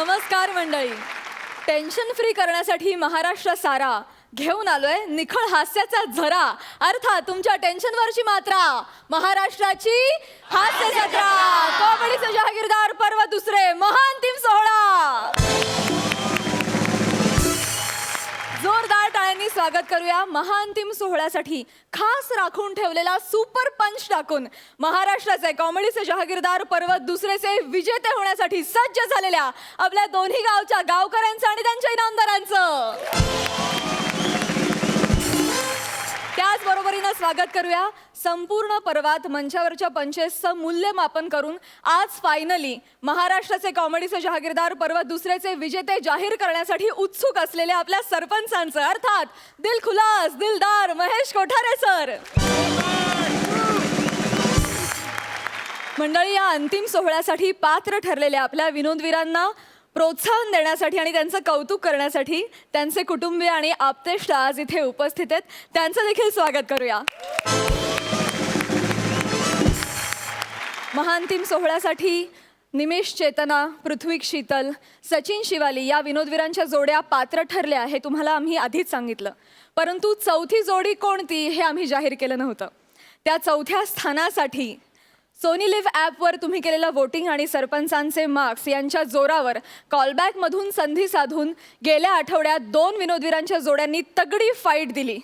नमस्कार मंडळी. Tension free करण्यासाठी महाराष्ट्र सारा घेऊन आलोय निखळ हास्याचा झरा, अर्थात तुमच्या टेन्शनवरची मात्रा. महाराष्ट्राची हास्य जत्रा, कॉमेडीचे जहागीरदार पर्व दुसरे, महाअंतिम सोहळा. जोरदार टाळ्यांनी स्वागत करूया. महाअंतिम सोहळ्यासाठी खास राखून ठेवलेला सुपर पंच टाकून महाराष्ट्राचे कॉमेडीचे जहागीरदार पर्व दुसरेचे विजेते होण्यासाठी सज्ज झालेल्या आपल्या दोन्ही गावच्या गावकऱ्यांचं आणि त्यांच्या इनामदारांचं त्याचबरोबरीनं स्वागत करूया. संपूर्ण पर्वात मंचावरच्या पंचेसचं मूल्यमापन करून आज फायनली महाराष्ट्राचे कॉमेडीचे जहागीरदार पर्व दुसरेचे विजेते जाहीर करण्यासाठी उत्सुक असलेल्या आपल्या सरपंचांचं, अर्थात दिलखुलास दिलदार महेश कोठारे सर. मंडळी, या अंतिम सोहळ्यासाठी पात्र ठरलेल्या आपल्या विनोदवीरांना प्रोत्साहन देण्यासाठी आणि त्यांचं कौतुक करण्यासाठी त्यांचे कुटुंबीय आणि आप्तेष्ट आज इथे उपस्थित आहेत. त्यांचं देखील स्वागत करूया. महाअंतिम सोहळ्यासाठी निमेश चेतना, पृथ्वी शीतल, सचिन शिवाली या विनोदवीरांच्या जोड्या पात्र ठरल्या हे तुम्हाला आम्ही आधीच सांगितलं. परंतु चौथी जोडी कोणती हे आम्ही जाहीर केलं नव्हतं. त्या चौथ्या स्थानासाठी सोनी लिव्ह ॲपवर तुम्ही केलेलं वोटिंग आणि सरपंचांचे मार्क्स यांच्या जोरावर कॉलबॅकमधून संधी साधून गेल्या आठवड्यात 2 विनोदवीरांच्या जोड्यांनी तगडी फाईट दिली.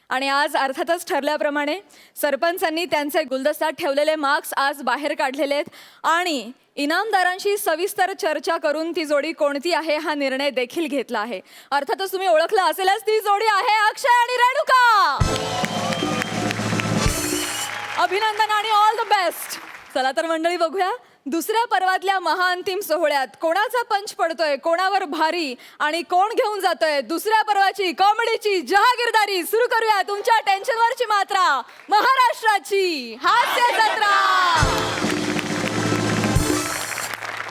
आणि आज अर्थातच ठरल्याप्रमाणे सरपंचांनी त्यांचे गुलदस्त्यात ठेवलेले मार्क्स आज बाहेर काढलेले आहेत आणि इनामदारांशी सविस्तर चर्चा करून ती जोडी कोणती आहे हा निर्णय देखील घेतला आहे. अर्थातच तुम्ही ओळखलं असेलच, ती जोडी आहे अक्षय आणि रेणुका. अभिनंदन आणि ऑल द बेस्ट. चला तर मंडळी, बघूया दुसऱ्या पर्वातल्या महाअंतिम सोहळ्यात कोणाचा पंच पडतोय, कोणावर भारी आणि कोण घेऊन जातोय दुसऱ्या पर्वाची कॉमेडीची जहागीरदारी. सुरू करूया तुमच्या टेन्शनवरची मात्रा, महाराष्ट्राची हास्य जत्रा.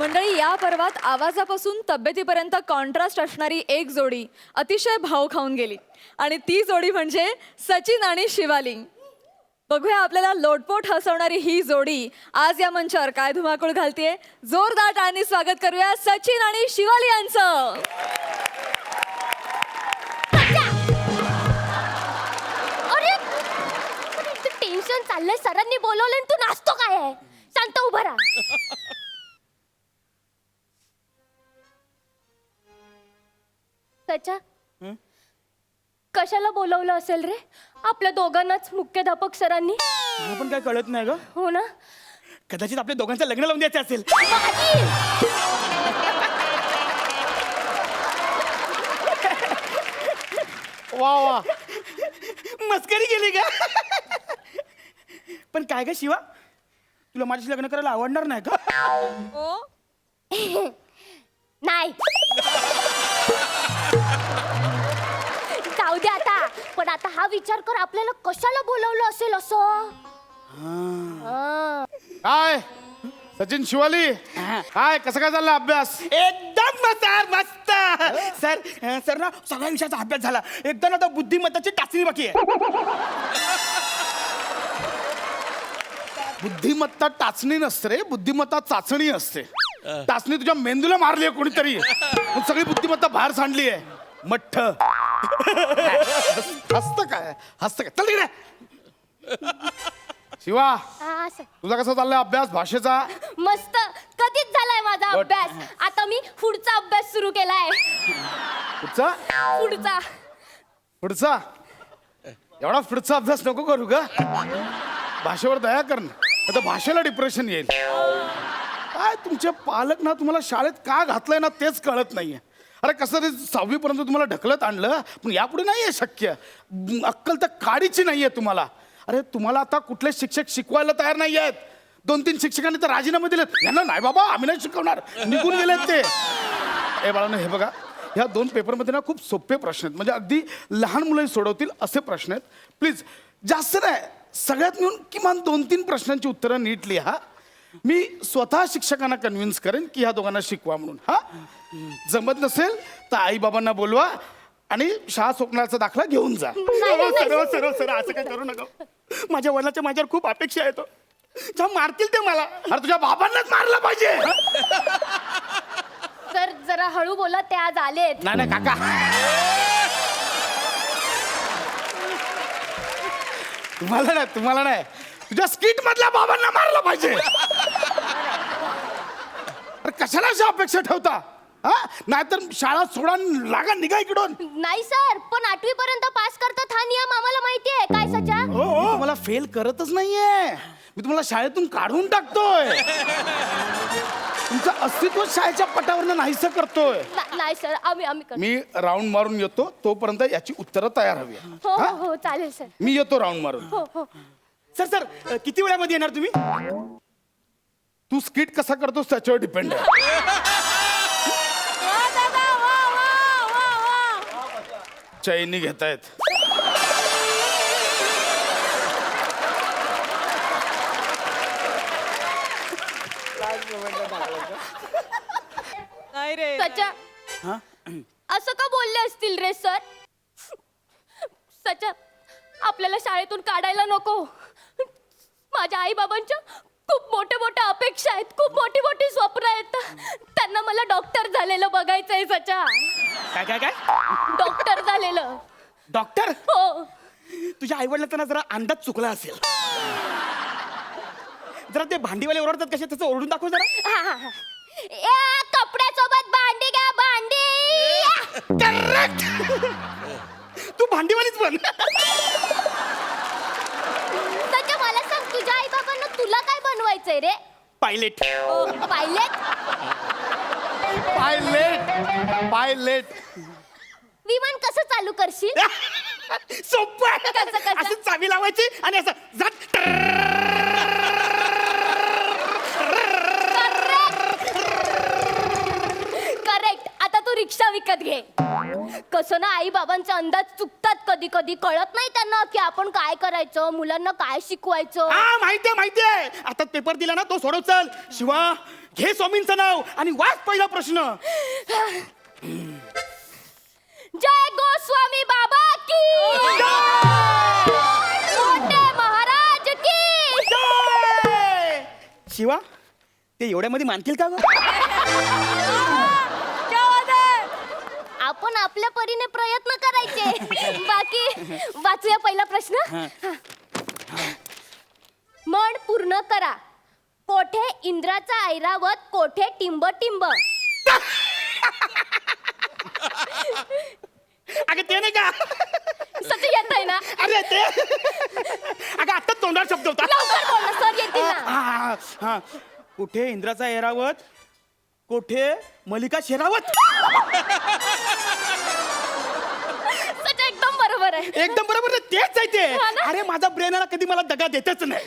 मंडळी, या पर्वात आवाजापासून तब्येतीपर्यंत कॉन्ट्रास्ट असणारी एक जोडी अतिशय भाव खाऊन गेली आणि ती जोडी म्हणजे सचिन आणि शिवाली. बघूया आपल्याला लोटपोट हसवणारी ही जोडी आज या मंचावर काय धुमाकूळ घालतेय. जोरदार टाळ्यांनी स्वागत करूया सचिन आणि शिवाली यांचं. अरे टेन्शन चाललंय, सरांनी बोलवलं तू नाचतो काय आहे? शांत उभा राहा. त्याच्या कशाला बोलवलं असेल रे? आपल्या दोघांनाच मुख्याध्यापक सरांनी. मला पण काय कळत नाही ग. हो ना, कदाचित आपल्या दोघांचं लग्न लावून द्यायचं असेल. वा वा, मस्करी केली का? पण काय ग शिवा, तुला माझ्याशी लग्न करायला आवडणार नाही का? नाही, जाऊ दे आता. पण आता हा विचार कर, आपल्याला कशाला बोलवलं असेल असं. काय सचिन शिवाली, काय कसं काय चालला अभ्यास? एकदम मस्त. सर सर ना सगळ्या विषयाचा अभ्यास झाला. एकदम आता बुद्धिमत्ताची चाचणी बाकी आहे. बुद्धिमत्ता टाचणी नसते रे, बुद्धिमत्ता चाचणी असते. टाचणी तुझ्या मेंदूला मारली आहे कोणीतरी, मग सगळी बुद्धिमत्ता बाहेर सांडली आहे. मठ्ठ हसत काय, हसत काय? चल तिकडे. शिवा, हा, सर. तुझा कसा चाललाय अभ्यास भाषेचा? मस्त, कधीच झालाय माझा Good. अभ्यास. आता मी पुढचा अभ्यास सुरू केलाय. पुढचा पुढचा पुढचा एवढा पुढचा अभ्यास नको करू का? भाषेवर दया कर ना, आता भाषेला डिप्रेशन येईल. काय तुमचे पालक ना तुम्हाला शाळेत का घातलंय ना तेच कळत नाहीये. अरे कसं ते 6वी पर्यंत तुम्हाला ढकलत आणलं, पण यापुढे नाहीये शक्य. अक्कल तर काडीची नाहीये तुम्हाला. अरे तुम्हाला आता कुठले शिक्षक शिकवायला तयार नाही आहेत. 2-3 शिक्षकांनी तर राजीनामे दिलेत. यांना नाही बाबा आम्ही नाही शिकवणार, निघून गेलेत ते. ए बाळांनो, हे बघा, ह्या 2 पेपरमध्ये ना खूप सोपे प्रश्न आहेत, म्हणजे अगदी लहान मुलं सोडवतील असे प्रश्न आहेत. प्लीज जास्त नाही, सगळ्यात मिळून किमान 2-3 प्रश्नांची उत्तरं नीट लिहा. मी स्वतः शिक्षकांना कन्व्हिन्स करेन की ह्या दोघांना शिकवा म्हणून. हा, जमत नसेल तर आई बाबांना बोलवा आणि शाळा सोडण्याचा दाखला घेऊन जा. सरळ सरळ सरळ असं काय करू नका. माझ्या वडिलांच्या माझ्यावर खूप अपेक्षा आहेत. मारतील ते मला. अरे तुझ्या बाबांनाच मारलं पाहिजे. सर जरा हळू बोला, ते आज आलेत. नाही नाही काका, तुम्हाला नाही तुझ्या स्किट मधल्या बाबांना मारलं पाहिजे. अरे कशाला अशी अपेक्षा ठेवता? हा, नाहीतर शाळा सोडा लागा, निघा इकडून. नाही सर, पण 8वी पर्यंत पास करतात हा नियम आम्हाला माहिती आहे. काय सचा? मी तुम्हाला फेल करतच नाहीये, मी तुम्हाला शाळेतून काढून टाकतोय. तुमचं अस्तित्व शाळेच्या पटावरनं नाहीसं करतोय. नाही सर, आम्ही करतो. मी राऊंड मारून येतो, तोपर्यंत याची उत्तरं तयार हवी. हो हो हो, चालेल सर. मी येतो राऊंड मारून. हो हो. सर किती वेळामध्ये येणार तुम्ही? तू स्किट कसा करतोस त्याच्यावर डिपेंड आहे. चैनी घेतायत. सचा, असं का बोलले असतील रे सर? सचा, आपल्याला शाळेतून काढायला नको. माझ्या आई बाबांच्या खूप मोठ्या मोठ्या अपेक्षा आहेत, खूप मोठी मोठी स्वप्न आहेत. त्यांना मला डॉक्टर झालेलं बघायचंय सचा. काय काय काय? डॉक्टर झालेलं. डॉक्टर? हो. तुझ्या आई वडिलांना जरा अंदाज चुकला असेल. जरा ते भांडीवाले ओरडतात कसे, त्याचं ओरडून दाखव जरा. हा, हा, हा. ए, कपड्यासोबत भांडी घ्या, भांडी. तू भांडीवालीच बन. सचा, मला सांग, तुझ्या आई बाबांना तुला काय बनवायचंय रे? पायलट. पायलट? पायलट. विमान कसं चालू करशील? सोपं कसं, कसं? असं चावी लावायची आणि असं जात. करेक्ट. आता तू रिक्षा विकत घे. कसं ना, आई बाबांचे अंदाज चुकतात कधी कधी. कळत नाही त्यांना की आपण काय करायचं, मुलांना काय शिकवायचं. हा, माहितीये. आता पेपर दिला ना, तो सोडव. चल शिवा, घे स्वामींचं नाव आणि वाच पहिला प्रश्न. जय गोस्वामी बाबा की, मोठे महाराज की. शिवा, ते एवढ्यामध्ये मानतील का ग? आपण आपल्या परीने प्रयत्न करायचे. बाकी वाचूया पहिला प्रश्न. मन पूर्ण करा. कोठे इंद्राचा ऐरावत, कोठे टिंब टिंब. अगं ते नाही का? सच येत आहे ना? अरे ते अगं आता तोंडावर शब्द होता. लवकर बोल ना, सर येतील ना. हा, हा. कुठे इंद्राचा ऐरावत, कुठे मलिका शेरावत. सच एकदम बरोबर आहे. एकदम बरोबर ना, तेच आहे ते. हा ना? अरे माझा ब्रेन कधी मला दगा देतच नाही.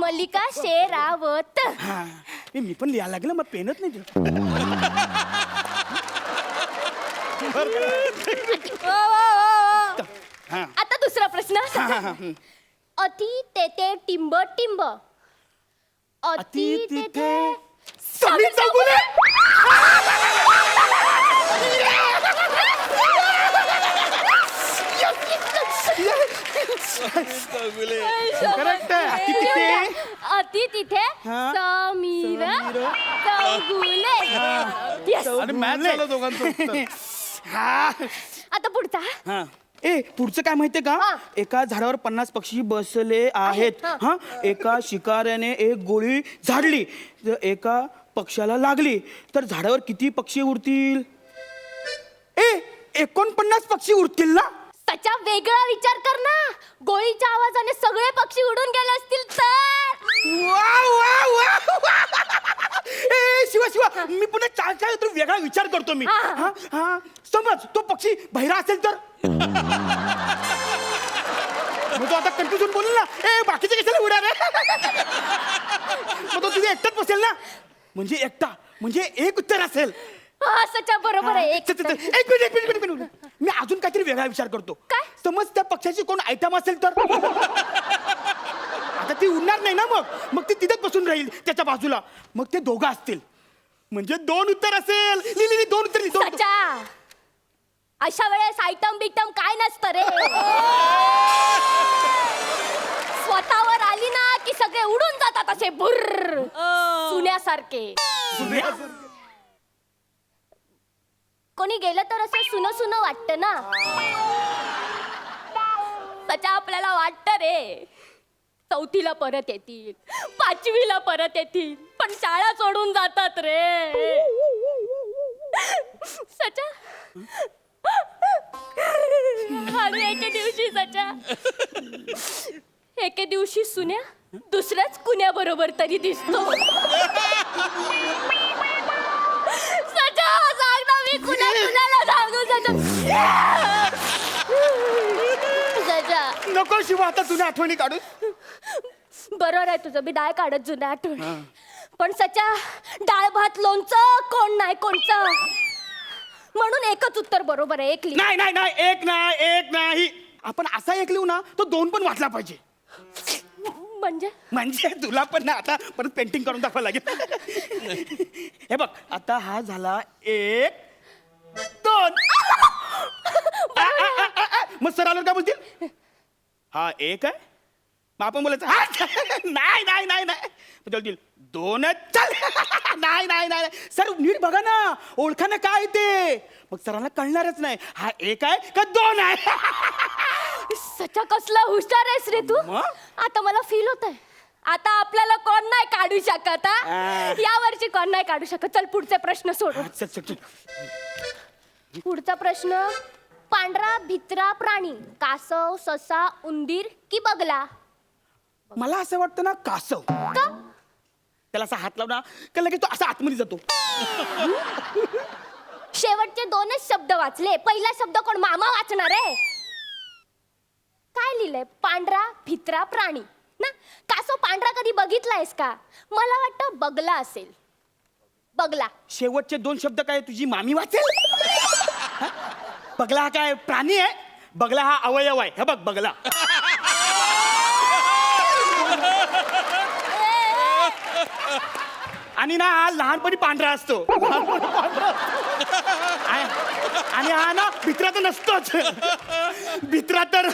मल्लिका शेरावत. हा, मी पण लिहायला लागलं, मग पेनच नाही दिलं. हा. आता दुसरा प्रश्न. अति तेथे टिंब टिंब. अति तिथे समीर चौगुले. Correct आहे. अति तिथे. अति तिथे हा. समीर चौगुले. Yes. आणि मॅच झालं दोघांचं उत्तर. हा. आता पुढचा. हा. ए, पुढचं काय माहितीये का? हा. एका झाडावर 50 पक्षी बसले आहेत. हा. हा, एका शिकाऱ्याने एक गोळी झाडली, जर एका पक्षाला लागली तर झाडावर किती पक्षी उरतील? 49 पक्षी उरतील ना? त्याचा वेगळा विचार कर ना. गोळीच्या आवाजाने सगळे पक्षी उडून गेले असतील तर. वा वा वा वा. शिवा मी पुन्हा काय वेगळा विचार करतो मी. हा. हा, हा. समज तो पक्षी बहिरा असेल तर. मग तो आता कन्फ्युजन बोलेल ना, बाकीचे कशाला उडा रे. मग तो तुझे एकटाच बसेल ना, म्हणजे एकटा म्हणजे एक उत्तर असेल. हा, सचा बरोबर आहे. एक मिनिट. मी अजून काहीतरी वेगळा विचार करतो. काय? समज त्या पक्षाची कोण आयटम असेल तर. आता ती उडणार नाही ना, मग ती तिथेच बसून राहील त्याच्या बाजूला. मग ते दोघं असतील म्हणजे 2 उत्तर असेल. लिहिली 2 उत्तर. सचा, अशा वेळेस आयटम बिटम काय नसतं रे. स्वतःवर आली ना की सगळे उडून जातात असे बुर्र, सुन्यासारखे. कोणी गेलं तर असं सुनं सुनं वाटतं ना. सचा आपल्याला वाटतं रे 4थीला परत येतील, 5वीला परत येतील, पण शाळा सोडून जातात रे. सचा आणि एके दिवशी सचा एके दिवशी सुन्या दुसऱ्याच कुण्या बरोबर तरी दिसतो. सचा सांग ना, मी कुणाला सांगू सचा. सचा नको शिवा आता तुझ्या आठवणी काढून. बरोबर आहे तुझं, मी डाळ काढत जुन्या आठवण. पण सचा डाळ भात लोणचं कोण नाही कोणचं, म्हणून एकच उत्तर बरोबर आहे. एक लिह. नाही नाही नाही, एक नाही. आपण असा एक लिहू ना तो 2 पण वाचला पाहिजे. म्हणजे तुला पण ना आता परत पेंटिंग करून दाखवावं लागेल. हे बघ आता हा झाला 1 2. मग सर आलं काय बोलतील? हा 1 आहे, मग आपण बोलायचं हा नाही नाही नाही नाही, बोलतील 2 चल. नाही नाही नाही सर नीट बघा ना, ओळखा ना काय ते, मग सरांना कळणारच नाही हा 1 आहे का 2 आहे. सचा कसला हुशार आहेस रे तू. मग? आता मला फील होत आहे आता आपल्याला कोण नाही काढू शकत. या वर्षी कोण नाही काढू शकत. चल पुढचे प्रश्न सोडू. चल चल चल. पुढचा प्रश्न, पांढरा भित्रा प्राणी कासव, ससा, उंदीर की बगला? मला असं वाटतं ना कासव. का? त्याला असा हात लावला का लगेच तो असा आतमध्ये जातो. शेवटचे 2च शब्द वाचले, पहिला शब्द कोण मामा वाचणार आहे? काय लिहिलंय? पांढरा भित्रा प्राणी ना. कासव पांढरा कधी बघितलायस का? मला वाटतं बगला असेल. बगला. शेवटचे 2 शब्द काय तुझी मामी वाचेल? हा? बगला हा काय प्राणी आहे? बगला हा अवयव आहे. हे बघ बगला. आणि ना हा लहानपणी पांढरा असतो. आणि हा ना भित्रा तर नसतोच. भित्रा तर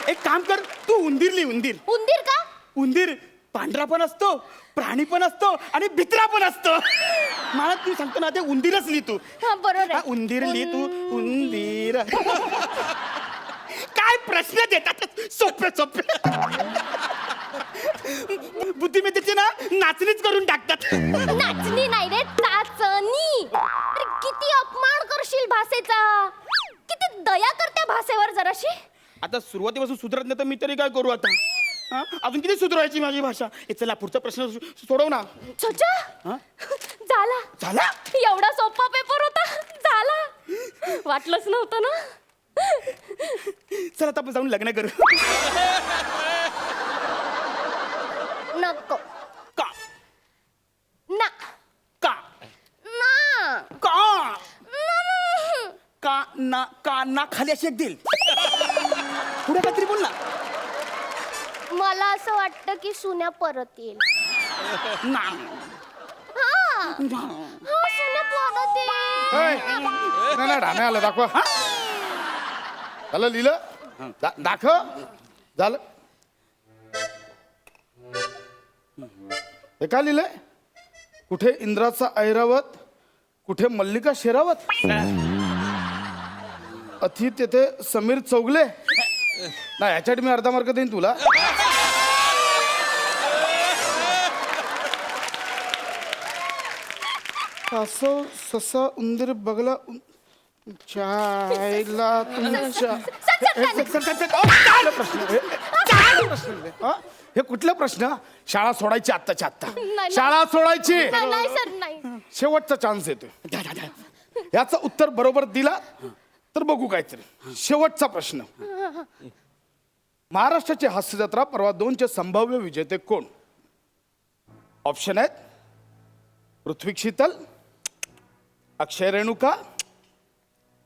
एक काम कर, तू उंदीर लिह. उंदीर. उंदीर का? उंदीर पांढरा पण असतो, प्राणी पण असतो आणि भित्रा पण असतो. मला तू सांगतो ना ते उंदीरच लिह तू. हा बरोबर हा, आहे. उंदीर लिह तू. उंदीर. काय प्रश्न देतात सोपे सोपे. बुद्धिमत्तेचे ना नाचणीच करून टाकतात. नाचणी नाही रे, चाचणी. अरे किती अपमान करशील भाषेचा. किती दया करते भाषेवर जराशी. आता सुरुवातीपासून सुधरत नाही तर मी तरी काय करू आता? हा? अजून किती सुधरवायची माझी भाषा? हे चला पुढचा प्रश्न सोडव ना. छोचा हा? झाला. झाला? एवढा सोपा पेपर होता. झाला. वाटलंच नव्हतं ना. चल आता आपण जाऊन लग्न करू. नको. का ना. का ना. का का ना का ना खाली अशी एक देईल. पुढे काहीतरी बोल ना. मला असं वाटतं की सुन्या परत येईल. ना हा. हा, सुन्या परत येईल. नाही ढाणे आलं, दाखवा. झालं लिहिलं? दाखव. झालं. हे काय लिहिलंय? कुठे इंद्राचा ऐरावत, कुठे मल्लिका शेरावत, अथी तेथे समीर चौगले. नाही याच्यासाठी मी अर्धा मार्क देईन तुला. कासव, ससा, उंदीर, बगला, चायला तुमच्या हे कुठला प्रश्न? शाळा सोडायची आत्ताच्या आत्ता. नाही. शाळा सोडायची. नाही सर नाही. शेवटचा चान्स येतोय. याचं उत्तर बरोबर दिला तर बघू काहीतरी. शेवटचा प्रश्न. महाराष्ट्राची हास्य जत्रा परवा 2चे संभाव्य विजेते कोण? ऑप्शन आहेत पृथ्वी शीतल, अक्षय रेणुका,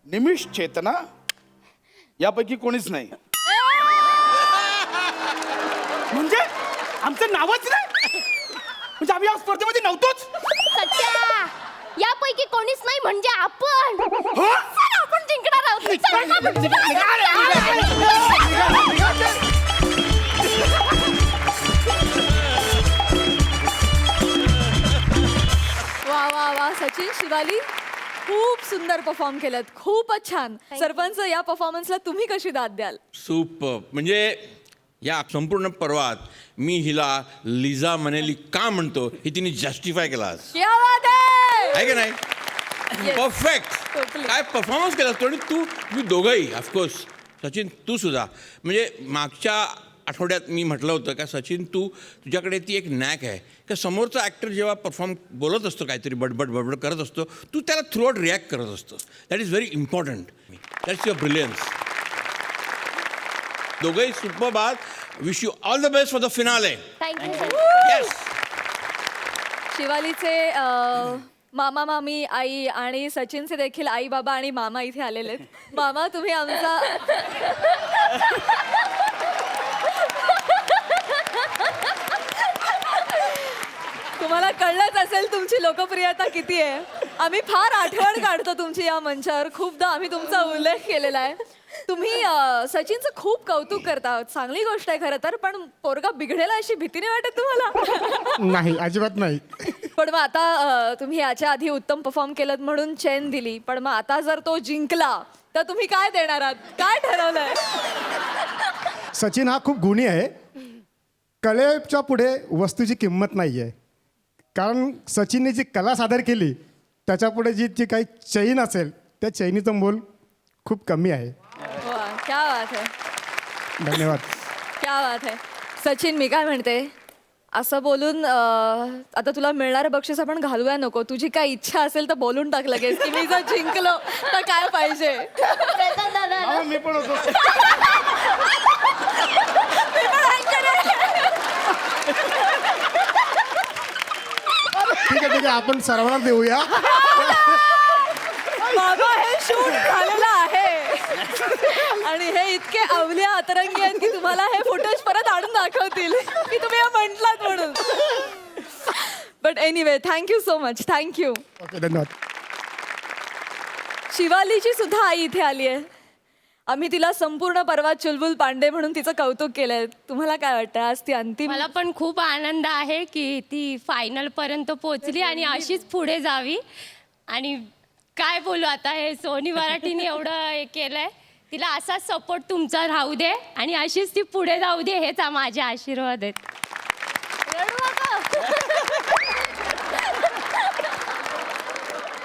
निमिष चेतना, यापैकी कोणीच नाही. म्हणजे आमचं नावच नाही. म्हणजे आम्ही या स्पर्धेमध्ये नव्हतोच. सच्चा यापैकी कोणीच नाही म्हणजे आपण. हो? सर, आपण जिंकणार आहोत. चला, आपण जिंकणार आहोत. शिवाली, खूप सुंदर परफॉर्म केलं, खूपच छान. सरपंच, या परफॉर्मन्सला तुम्ही कशी दाद द्याल? सुपर. म्हणजे या संपूर्ण पर्वात मी हिला लिझा मनेली का म्हणतो हे तिने जस्टिफाय केला आज. क्या बात है! आहे की नाही? Yes. परफेक्ट. Totally. काय परफॉर्मन्स केला तो. आणि तुम्ही दोघंही ऑफकोर्स. सचिन तू सुद्धा. म्हणजे मागच्या आठवड्यात मी म्हटलं होतं का सचिन तुझ्याकडे ती एक नॅक आहे का समोरचा ॲक्टर जेव्हा परफॉर्म बोलत असतो काहीतरी बडबड करत असतो तू त्याला थ्रू आउट रिॲक्ट करत असतो. That is very important. That's your brilliance. दोघंही सुपर बाद. Wish you all the best for the finale. Thank you sir. Yes. शिवालीचे मामा मामी आई आणि सचिनचे देखील आई बाबा आणि मामा इथे आलेले आहेत. मामा, तुम्ही आमचा तुम्हाला कळलंच असेल तुमची लोकप्रियता किती आहे. आम्ही फार आठवण काढतो तुमची या मंचावर. खूपदा आम्ही तुमचा उल्लेख केलेला आहे. तुम्ही सचिनचं खूप कौतुक करता. चांगली गोष्ट आहे खरं तर, पण पोरगा बिघडेला अशी भीती नाही वाटत तुम्हाला? नाही, अजिबात नाही. पण मग आता तुम्ही याच्या आधी उत्तम परफॉर्म केलं म्हणून चेन दिली, पण मग आता जर तो जिंकला तर तुम्ही काय देणार आहात? काय ठरवलंय? सचिन हा खूप गुणी आहे. कलेच्या पुढे वस्तूची किंमत नाही आहे. कारण सचिनने जी कला सादर केली त्याच्यापुढे जी काही चैन असेल त्या चैनीचं मोल खूप कमी आहे. वा, क्या बात आहे, धन्यवाद. क्या बात आहे. सचिन, मी काय म्हणते, असं बोलून आता तुला मिळणारं बक्षीस आपण घालूया नको. तुझी काय इच्छा असेल तर बोलून टाक लगेच की मी जर जिंकलो तर काय पाहिजे. प्रसाद दादा, मी पण होतो. मी पण ऐकते रे. ठीक आहे, आपण सर्वांना देऊया. बाबा, हे शूट झालेलं आहे आणि हे इतके अवल्या अतरंगी आहेत की तुम्हाला हे फुटेज परत आणून दाखवतील की तुम्ही हे म्हटलात म्हणून. But anyway, thank you so much. Thank you. Okay, धन्यवाद. शिवालीची सुद्धा आई इथे आली आहे. आम्ही तिला संपूर्ण पर्वात चुलबुल पांडे म्हणून तिचं कौतुक केलंय. तुम्हाला काय वाटतं, आज ती अंतिम? मला पण खूप आनंद आहे की ती फायनल पर्यंत पोहोचली आणि अशीच पुढे जावी. आणि काय बोलू आता, हे सोनी मराठीने एवढं हे केलंय, तिला असाच सपोर्ट तुमचा राहू दे आणि अशीच ती पुढे जाऊ दे, हेच माझे आशीर्वाद आहेत. रडू नका.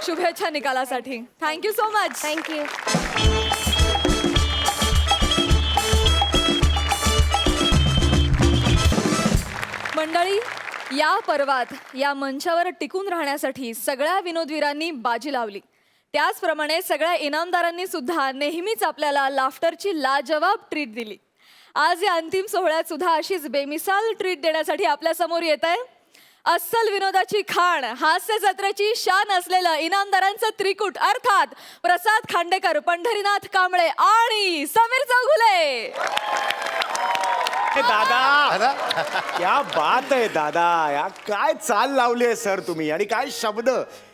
शुभेच्छा निकालासाठी. Thank you so much. थँक्यू. मंडळी, या पर्वात या मंचावर टिकून राहण्यासाठी सगळ्या विनोदवीरांनी बाजी लावली. त्याचप्रमाणे सगळ्या इनामदारांनी सुद्धा नेहमीच आपल्याला लाफ्टरची लाजवाब ट्रीट दिली. आज या अंतिम सोहळ्यात सुद्धा अशीच बेमिसाल ट्रीट देण्यासाठी आपल्या समोर येत आहे अस्सल विनोदाची खाण, हास्य जत्रेची शान असलेलं इनामदारांचं त्रिकूट, अर्थात प्रसाद खांडेकर, पंढरीनाथ कांबळे आणि समीर चौगुले. दादा, क्या बात आहे दादा. या काय चाल लावली आहे सर तुम्ही, आणि काय शब्द,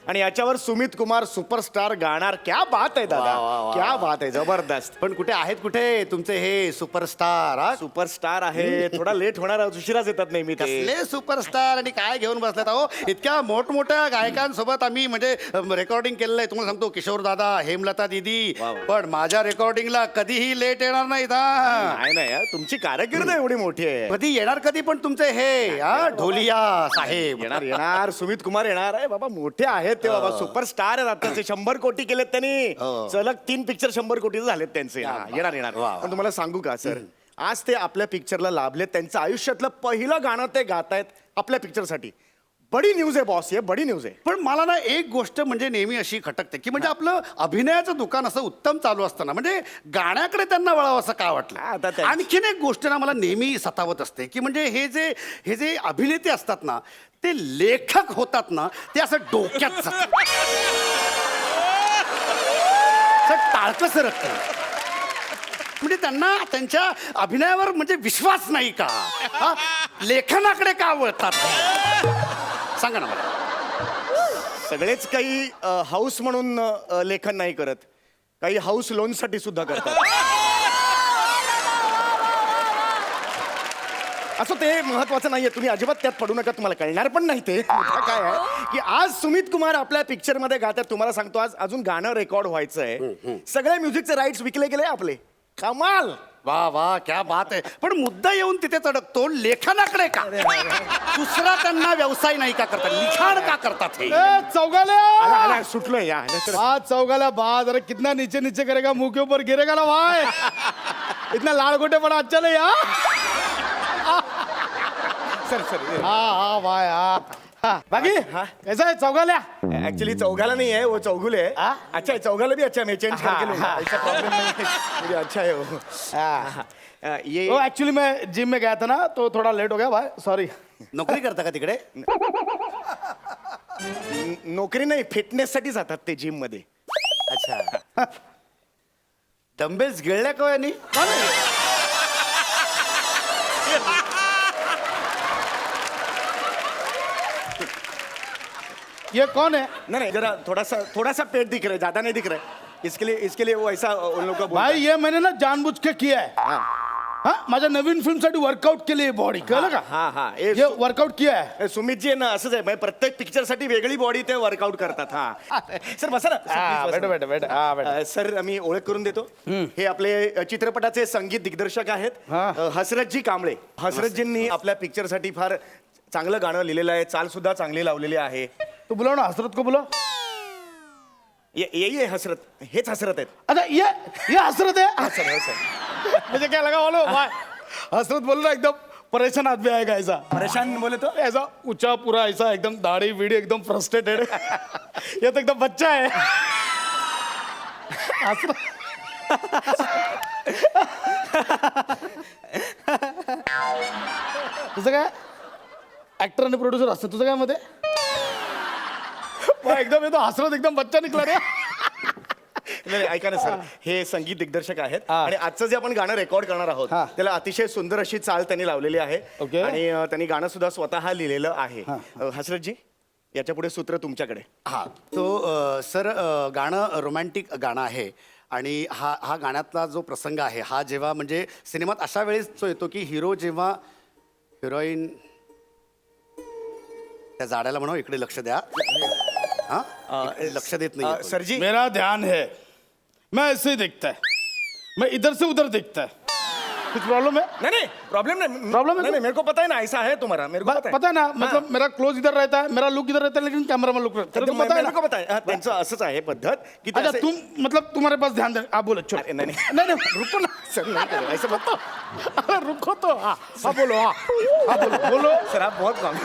आणि याच्यावर सुमित कुमार सुपरस्टार गाणार. क्या बात आहे दादा, क्या बात आहे, जबरदस्त. पण कुठे आहेत कुठे तुमचे हे सुपरस्टार? सुपरस्टार आहे, थोडा लेट होणार, उशिराच येतात नेहमी ते. कसले सुपरस्टार आणि काय घेऊन बसलेत अहो? इतक्या मोठमोठ्या गायकांसोबत आम्ही म्हणजे रेकॉर्डिंग केलेलं आहे. तुम्हाला सांगतो, किशोर दादा, हेमलता दीदी, पण माझ्या रेकॉर्डिंगला कधीही लेट येणार नाहीत. नाही नाही यार, तुमची कारकीर्द एवढी मोठी आहे. कधी येणार कधी पण तुमचे हे ढोलिया साहेब? येणार येणार, सुमित कुमार येणार आहे बाबा, मोठे आहेत ते बाबा, सुपरस्टार आहेत आताचे. 100 कोटी केलेत त्यांनी, सलग 3 पिक्चर 100 कोटीचे झालेत त्यांचे. येणार येणार. पण तुम्हाला सांगू का सर, आज ते आपल्या पिक्चरला लाभलेत. त्यांचं आयुष्यातलं पहिलं गाणं ते गातायत आपल्या पिक्चरसाठी. बडी न्यूज आहे बॉस, हे बडी न्यूज आहे. पण मला ना एक गोष्ट म्हणजे नेहमी अशी खटकते की म्हणजे आपलं अभिनयाचं दुकान असं उत्तम चालू असताना म्हणजे गाण्याकडे त्यांना वळावं असं का आता वाटलं? त्या- आणखीन एक गोष्ट ना मला नेहमी सतावत असते की म्हणजे हे जे अभिनेते असतात ना, ते लेखक होतात ना, ते असं डोक्यात जातात. टाळकं सरकतं. म्हणजे त्यांना त्यांच्या अभिनयावर म्हणजे विश्वास नाही का? हा? लेखनाकडे का वळतात? सांगा ना मला. सगळेच काही हाऊस म्हणून लेखन नाही करत, काही हाऊस लोनसाठी सुद्धा करतात. असं ते महत्वाचं नाहीये, तुम्ही अजिबात त्यात पडू नका, तुम्हाला कळणार पण नाही ते. मुद्दा काय आहे की आज सुमित कुमार आपल्या पिक्चर मध्ये गातात, तुम्हाला सांगतो आज अजून गाणं रेकॉर्ड व्हायचंय, सगळे म्युझिकचे राईट्स विकले गेले आपले. कमाल. वा वा क्या बात आहे. पण मुद्दा येऊन तिथे चढकतो लेखनाकडे का. दुसरा त्यांना व्यवसाय नाही का करतात, लिखाण का करतात हे. चौगाल्या सुटलोय या चौगाल्या बाद, अरे कितना नीचे नीचे करेगा, मुंह के ऊपर गिरेगा ना भाई. इतना लाल गोटे पड़ा अच्छा नहीं यार. सर सर हाँ भाई हाँ. बाकी कैसा है चौगाल्या. एक्चुअली चौघाला नहीं है, वो चौगुले है. अच्छा है, चौघाला भी अच्छा, मैं चेंज करके लूंगा, ऐसा प्रॉब्लम नहीं है. मुझे अच्छा है वो. ये वो एक्चुअली मैं जिम में गया था ना, तो थोड़ा लेट हो गया भाई, सॉरी. नोकरी करता का तिकडे. नोकरी नाही, फिटनेस साठी जातात ते जिम मध्ये. अच्छा. डंबेल्स गिळल्या का यांनी. ये कौन है. नहीं जरा थोड़ा सा पेट दिख रहा है, ज्यादा नहीं दिख रहा है. इसके लिए वो ऐसा उन लोगों का भाई ये मैंने ना जानबूझ के किया है. हाँ माझ्या नवीन फिल्मसाठी वर्कआउट केली आहे बॉडी, कळलं का. हाँ ये वर्कआउट किया है. सुमित जी आहे ना, असंच आहे, प्रत्येक पिक्चर साठी वेगळी बॉडी ते वर्कआउट करतात. हा सर बसा ना. बैठो. सर आम्ही ओळख करून देतो. हे आपले चित्रपटाचे संगीत दिग्दर्शक आहेत हसरतजी कांबळे. हसरतजींनी आपल्या पिक्चर साठी फार चांगलं गाणं लिहिलेलं आहे, चाल सुद्धा चांगली लावलेली आहे. तू बुलाव ना हसरत को बुलाव. ये हसरत, हेच हसरत आहेत. अच्छा ये हसरत है. सर मुझे क्या लगा बोलो भाई, हसरत बोल रहा एकदम परेशान आदमी आएगा ऐसा. परेशान बोले तो ऐसा ऊंचा पूरा ऐसा एकदम दाढ़ी वीड़ी एकदम फ्रस्ट्रेटेड. ये तो एकदम बच्चा है. तुझं काय ऍक्टर आणि प्रोड्युसर असतं, तुझं काय मध्ये एकदम येतो हसरत एकदम बच्चा निघला रे. नाही ऐका ना सर, हे संगीत दिग्दर्शक आहेत आणि आजचं जे आपण गाणं रेकॉर्ड करणार आहोत त्याला अतिशय सुंदर अशी चाल त्यांनी लावलेली आहे. ओके. आणि त्यांनी गाणं सुद्धा स्वतः लिहिलेलं आहे. हसरतजी याच्या पुढे सूत्र तुमच्याकडे. हा तो सर गाणं रोमॅन्टिक गाणं आहे आणि हा गाण्यातला जो प्रसंग आहे हा जेव्हा म्हणजे सिनेमात अशा वेळेस जो येतो की हिरो जेव्हा हिरोईन त्या जाड्याला म्हणा इकडे लक्ष द्या. हा लक्ष देत नाही सर जी मेरा ध्यान है, मैं ऐसे ही दिखता है, मैं इधर से उधर दिखता है. कुछ प्रॉब्लम है. नहीं प्रॉब्लम नहीं. Problem है? नहीं मेरे को पता है ना, ऐसा है तुम्हारा, मेरे को पता है ना, मतलब मेरा क्लोज इधर रहता है, मेरा लुक इधर रहता है, लेकिन कैमरा में लुक रहता है. पता है मेरे को ना. पता है. त्यांचं असंच आहे पद्धत की ते अच्छा असे- तुम मतलब तुम्हारे पास ध्यान दे. आप बोलो चलो. अरे, नहीं. नहीं रुको ना. सर नहीं करो, ऐसा मत. अरे रुको तो. हाँ बोलो. हाँ बोलो. सर आप बहुत काम.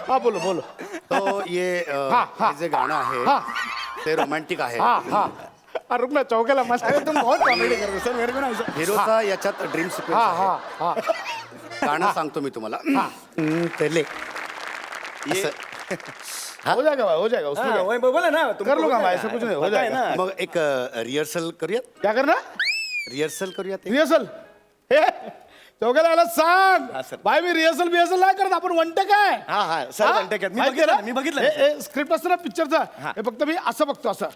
हाँ बोलो. तो ये हे जे गाणं आहे ते रोमॅन्टिक आहे. हाँ रुक ना चौकेला मस्त. अरे तुम बहुत कॉमेडी कर रहे हो सर, मेरे को ना ऐसा. हिरोचा याच्यात ड्रीम सिक्वेन्स आहे. गाणं सांगतो मी तुम्हाला. पहिले ये हो जाएगा भाई, हो जाएगा उसमें हाँ, क्या? वही बोला ना तुमको कर लूंगा पता मैं, है ऐसा ना, कुछ नहीं, हो पता है जाएगा. ना. मग एक रिहर्सल करूयात. क्या करना. रिहर्सल करूयात. रिहर्सल चौकेला याला सांग हा, सर. भाई मी रिहर्सल नाही करत, आपण वन टेक आहे. हा सर म्हणते का, मी बघितलं स्क्रिप्ट असतं ना पिक्चरचा, हे फक्त मी असं बघतो असं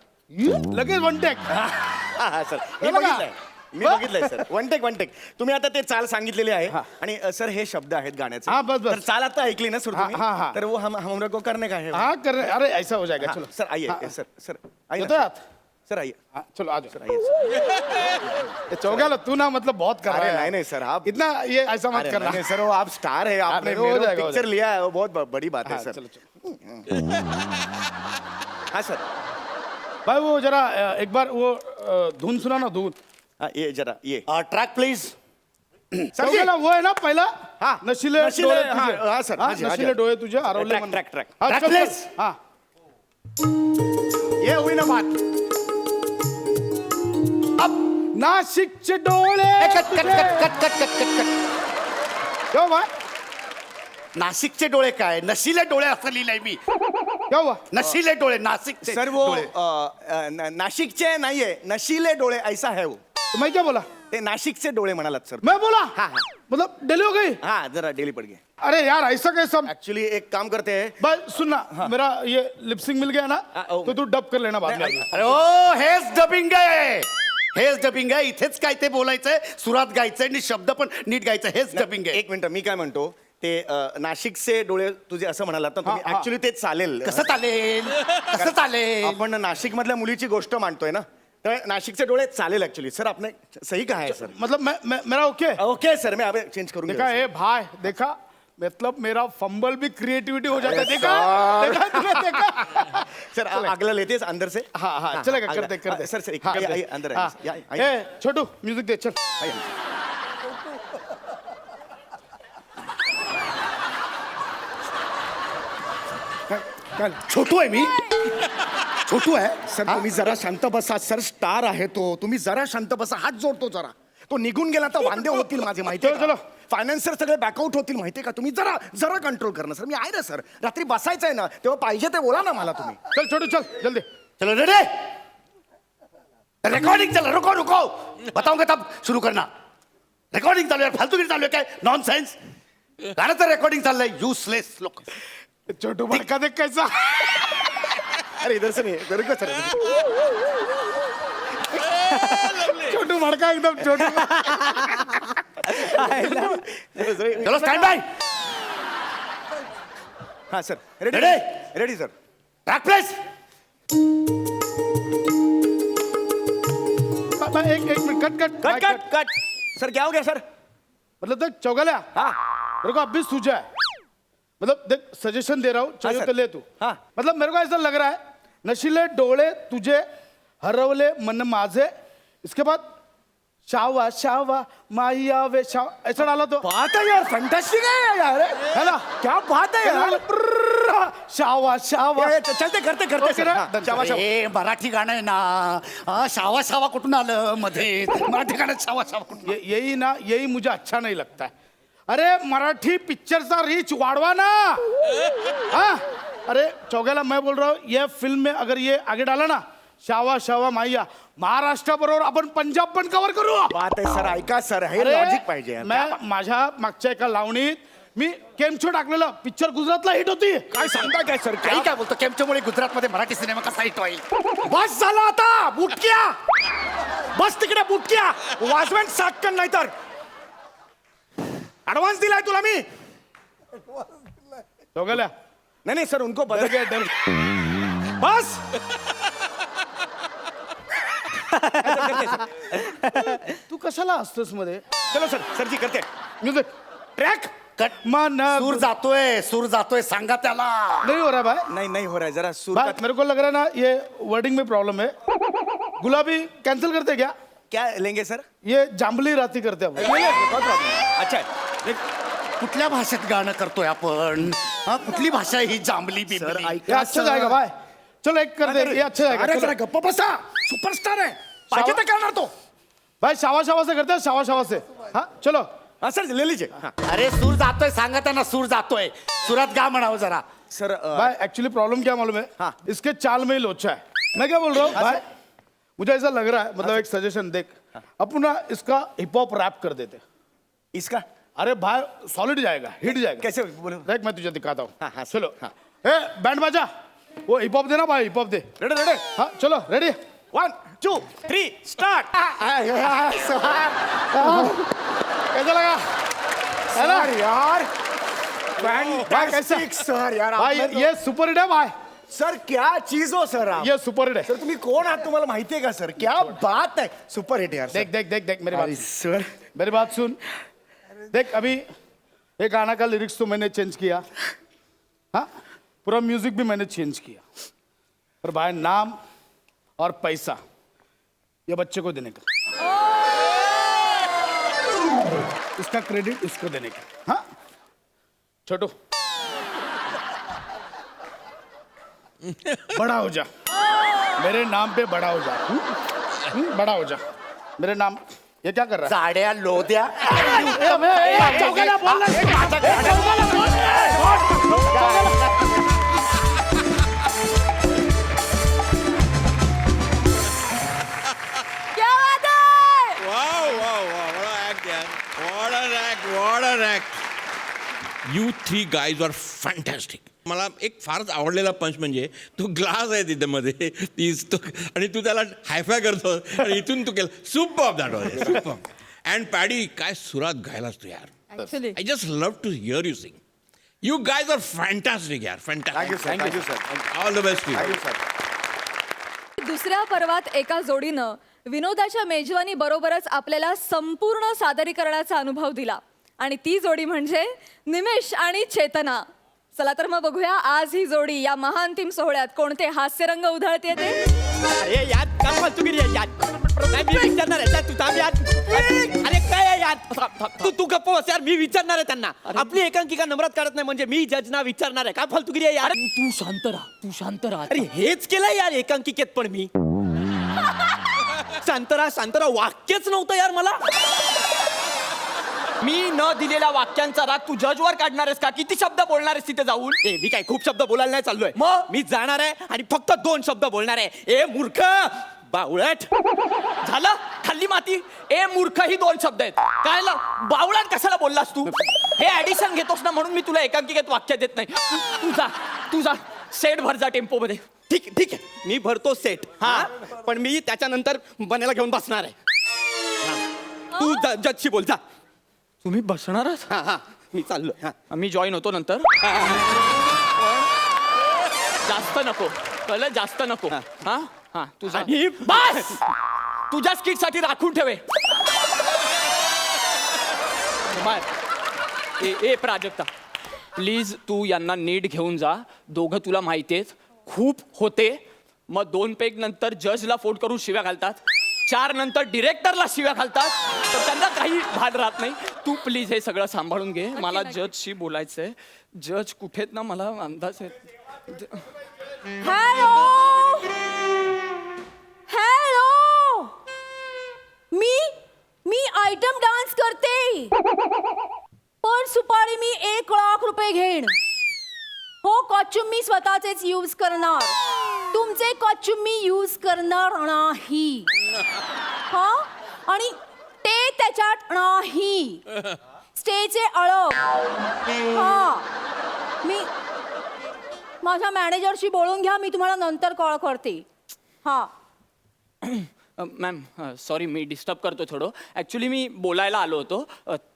लगेच वन टेक. हा सर मी हे बघा. बघितलंय. मी बघितलंय सर. वन टेक तुम्ही आता ते चाल सांगितलेली आहे आणि सर हे शब्द आहेत गाण्याचे. हा, बस. तर चाल आता ऐकली ना सर तुम्ही, हा. तर वो हम लोग को करने का है. हाँ कर रहे. अरे ऐसा हो जाएगा. चलो सर आइए. सर आइए येतोय आत? सर आइए. हाँ, चलो आ जाओ. सर आइए. चौकेला तू ना मतलब बहुत कर रहा अरे है. नहीं सर आप इतना ये ऐसा मत अरे करना. नहीं सर, वो आप स्टार है, आपने हो जाएगा, हो पिक्चर जाएगा. लिया है, वो बहुत बड़ी बात है हाँ, सर. चलो. हाँ सर. भाई वो जरा एक बार वो धुन सुना ना धुन. हाँ ये जरा ये ट्रॅक प्लीज. चौकेला वो है ना पहिला. हाँ, नशिले नशिले, डोळे हाँ, तुझे. हाँ, सर, हाँ, हाँ जी, हाँ जी. नशिले डोळे तुझे हरवले ट्रॅक, म्हणून. Track, track. हाँ, ट्रॅक, चल, please. चल. हाँ ये हुई ना बात. नाशिकचे डोळे क्या हुआ. नाशिकचे डोळे काय, नशिले डोळे असं लिहिलंय मी. क्या हुआ. नशिले डोळे नाशिकचे सर वो डोळे. नाशिकचे नाहीये, नशीले डोळे ऐसा है वो. तो मैं क्या बोला. ते नाशिकचे डोळे म्हणालात सर. मैं बोला. हाँ. मतलब डिले हो गई. हाँ जरा डेली पड़ गए. अरे यार ऐसा कैसा. एक्चुअली एक काम करते हैं. भाई सुनना मेरा ये लिपसिंग मिल गया ना, ओ. तो तू डब कर लेना बाद में. अरे ओ हेच डबिंग आहे. हेच डबिंग आहे. इथेच काय ते बोलायचंय, सुरात गायचंय आणि शब्द पण नीट गायचं. हेच डबिंग आहे. एक मिनिट, मी काय म्हणतो ते नाशिकचे डोळे तुझे असं म्हणालात ना तुम्ही, ऍक्च्युली ते चालेल. कसं चालेल? कसं चालेल? आपण नाशिक मधल्या मुलीची गोष्ट मांडतोय ना, तर नाशिकचे डोळे चालेल ऍक्च्युली. सर आपने सही कहा है सर. मतलब मेरा ओके. ओके सर, मैं अभी चेंज करूंगा. देखा ए भाई, देखा मतलब मेरा फंबल भी क्रिएटिविटी हो जाता है. देखा देखा तूने देखा. सर अगला लेते हैं अंदर से. हाँ हाँ चलेगा, करते करते. सर सर हाँ, आइए, करते. अंदर हाँ. आइए, आइए. ए छोटू म्यूजिक दे चल. छोटू आहे मी, छोटू आहे सर. तुम्ही जरा शांत बसा सर. स्टार आहे तो, तुम्ही जरा शांत बसा. हात जोडतो जरा. तो निघून गेला तर वांदे होतील माझे, माहिती चलो, चलो. फायनान्सर सगळे बॅकआउट होतील, माहितीये का. तुम्ही जरा जरा कंट्रोल करणं सर. मी आहे ना सर, रात्री बसायचं आहे ना, तेव्हा पाहिजे ते बोला ना मला तुम्ही. चल छोटू चल जल्दी. चलो रेडी. रिकॉर्डिंग चला. रुको रुको, बताऊंगा तब शुरू करना. रेकॉर्डिंग चालू आहे. फालतूगिरी चालू आहे काय? नॉनसेन्स. गाण्याचं रेकॉर्डिंग चाललंय. युसलेस लोक. छोटू भड़का देख कैसा. अरे इधर से नहीं, इधर को सर. छोटू भड़का एकदम छोटू. चलो स्टँड बाय. हाँ sir, ready Ready? Ready sir. Track place. एक minute cut cut cut cut cut. Sir क्या हो गया सर. मतलब देख चौगल्या, हाँ मेरे को अब भी सूझा है. मतलब देख सजेशन दे रहा हूँ, चाहिए हाँ, तो सर. ले तू. हाँ. मतलब मेरे को ऐसा लग रहा है, नशीले डोळे तुझे हरवले मन माझे. इसके बाद शावा शावा माहिया वे शाव, ऐसा डाला तो बात है यार, फैंटास्टिक है यार. है ना. क्या बात है यार. शावा शावा. चलते करते करते ओके सर. ना? हाँ, शाबाश, शाबाश. ए मराठी गाणं आहे ना. हा, शावा शावा कुठून आलं मध्ये? मराठी गाण्यात शावा शावा कुठून? यही ना, यही मुझे अच्छा नहीं लगता है. अरे मराठी पिक्चरचा रीच वाढवा ना. हाँ अरे चौगला, मैं बोल रहा हूँ ये फिल्म में अगर ये आगे डाला ना, शावा शावा माहिया, महाराष्ट्राबरोबर आपण पंजाब पण कव्हर करू. बात आहे सर, ऐका सर, हे अरे, लॉजिक पाहिजे यार. मैं माझ्या मागच्या एका लावणीत मी केमचो टाकलेलं, पिक्चर गुजरातला हिट होती. काय सांगता काय सर. काही काय बोलतो? केमच्यामुळे गुजरातमध्ये मराठी सिनेमा कसा हिट होईल? बस झाला आता. बुटक्या बस तिकडे, बुटक्या वाजवेन साटकन. नाही तर ऍडव्हान्स दिलाय तुला मी. चौगल्या नहीं नहीं सर, उनको बदल डर गए. बस. तू कशाला असतोस मध्ये. चलो सर, सर जी करते. Music track cut. मन सूर जातोय, सूर जातोय. सांगा त्याला. नहीं हो रहा है भाई. नहीं नहीं हो रहा है, जरा सुर भाई का. मेरे को लग रहा है ना ये वर्डिंग में प्रॉब्लम है. गुलाबी कैंसिल करते क्या. क्या लेंगे सर. ये जांबली राती करते हम. अच्छा है. कुठल्या भाषेत गाणं करतोय आपण? हा, कुठली भाषा आहे ही जांभली बिंबली? ये अच्छा जाएगा भाई. चलो एक कर दे, ये अच्छा जाएगा. अरे चलो. जरा गप्पा बसा. सुपरस्टार है, पाहिजे तर करणार तो. भाई शावा शावा से करते हैं, शावा शावा से. हाँ चलो. हाँ सर, ले लीजिए. हाँ. अरे सूर जातोय, सांगा त्यांना सूर जातोय. सुरात गा म्हणावं जरा. सर भाई एक्चुअली प्रॉब्लम क्या मालूम है. हाँ. इसके चाल में ही लोचा है. मैं क्या बोल रहा हूँ भाई, मुझे ऐसा लग रहा है, मतलब एक सजेशन देख, अपन ना इसका हिप हॉप रैप कर देते. इसका अरे भाई सॉलिड जाएगा, हिट जाएगा. कैसे बोलो. देख मैं तुझे दिखाता हूँ. हाँ, हाँ, चलो. हाँ. ए बैंड बाजा, वो हिप हॉप देना भाई, हिप हॉप दे. Ready ready. हाँ चलो रेडी. 1 2 3 स्टार्ट. कैसा लगा. है ना यार भाई कैसा. सर यार. भाई आपने तो- ये सुपर हिट है भाई. सर क्या चीज हो सर आप. ये सुपर हिट है. सर तुम्ही कोण आहात, तुम्हाला माहिती आहे का सर. क्या बात है. सुपर हिट यार. देख देख देख देख मेरी बात. सर. मेरी बात सुन. देख अभी ये गाना का लिरिक्स तो मैंने चेंज किया. हाँ पूरा म्यूजिक भी मैंने चेंज किया. पर भाई नाम और पैसा ये बच्चे को देने का. इसका क्रेडिट इसको देने का. हाँ छोटू बड़ा हो जा. मेरे नाम पे बड़ा हो जा. बड़ा हो जा. मेरे नाम. ये क्या कर रहा है. जाड्या लोद्या. चौकाला बोल क्या बात है. Wow, wow, wow. What an act, यार. What an act, what an act. You three guys are fantastic. मला एक फारच आवडलेला पंच म्हणजे तो ग्लास आहे तिथे मध्ये तो आणि तू त्याला हायफाय करतो आणि इथून तू केलं super that was super. And Paddy काय सुरात गायलास तू यार. Actually I just love to hear you sing. You guys are fantastic यार, thank you sir, thank you sir, all the best. Thank you sir. दुसऱ्या पर्वात एका जोडीनं विनोदाच्या मेजवानी बरोबरच आपल्याला संपूर्ण सादरीकरणाचा अनुभव दिला आणि ती जोडी म्हणजे निमेश आणि चेतना. चला तर मग बघूया आज ही जोडी या महाअंतिम सोहळ्यात कोणते हास्यरंग उधळते ते. अरे यार काय फालतूगिरी आहे यार. नाही, मी विचारणार आहे तू थांब यार. अरे काय आहे यार. तू गप्प बस यार. मी विचारणार आहे त्यांना. आपली एकांकिका नम्रात काढत नाही म्हणजे मी जजना विचारणार आहे. काय फालतूगिरी आहे यार. तू शांत राहा. अरे हेच केलंय यार एकांकिकेत पण मी. शांतरा वाक्यच नव्हतं यार मला. मी न दिलेल्या वाक्यांचा राग तू जजवर काढणार आहेस का? किती शब्द बोलणार आहेस तिथे जाऊन? मी काय खूप शब्द बोलायला नाही चाललोय. मग मी जाणार आहे आणि फक्त 2 शब्द बोलणार आहे. ए मूर्ख बावळट. झालं खाल्ली माती. ए मूर्ख ही 2 शब्द आहेत. काय बावळट कशाला बोललास तू? हे ऍडिशन घेतोस ना म्हणून मी तुला एकांकिकेत वाक्य देत नाही. तू जा सेट भर जा टेम्पो मध्ये. ठीक आहे मी भरतो सेट. हा पण मी त्याच्यानंतर बनायला घेऊन बसणार आहे. तू जजशी बोल जा. तुम्ही बसणारच? हा मी चाललो. मी जॉईन होतो नंतर. जास्त नको कळलं, जास्त नको. हा तुझा बस. तुझ्या स्किट साठी राखून ठेवे. ए प्राजक्ता प्लीज तू यांना नीट घेऊन जा. दोघं तुला माहिती आहेत खूप होते. मग 2 पेग नंतर जजला फोन करून शिव्या घालतात. 4 नंतर डिरेक्टरला शिव्या घालतात. तर त्यांना काही भान राहत नाही. तू प्लीज हे सगळं सांभाळून घे. मला जजशी बोलायचंय. जज कुठेत ना मला अंदाज आहे. हॅलो मी आयटम डान्स करते पण सुपारी मी 1 लाख रुपये घेईन. हो कॉस्ट्युम मी स्वतःचेच यूज करणार. तुमचे कॉस्ट्युम मी यूज करणार नाही. हा आणि ते त्याच्यात नाही. स्टेचे अळग. हा मी माझ्या मॅनेजरशी बोलून घ्या. मी तुम्हाला नंतर कॉल करते. हा मॅम सॉरी मी डिस्टर्ब करतो थोडं. ॲक्च्युली मी बोलायला आलो होतो.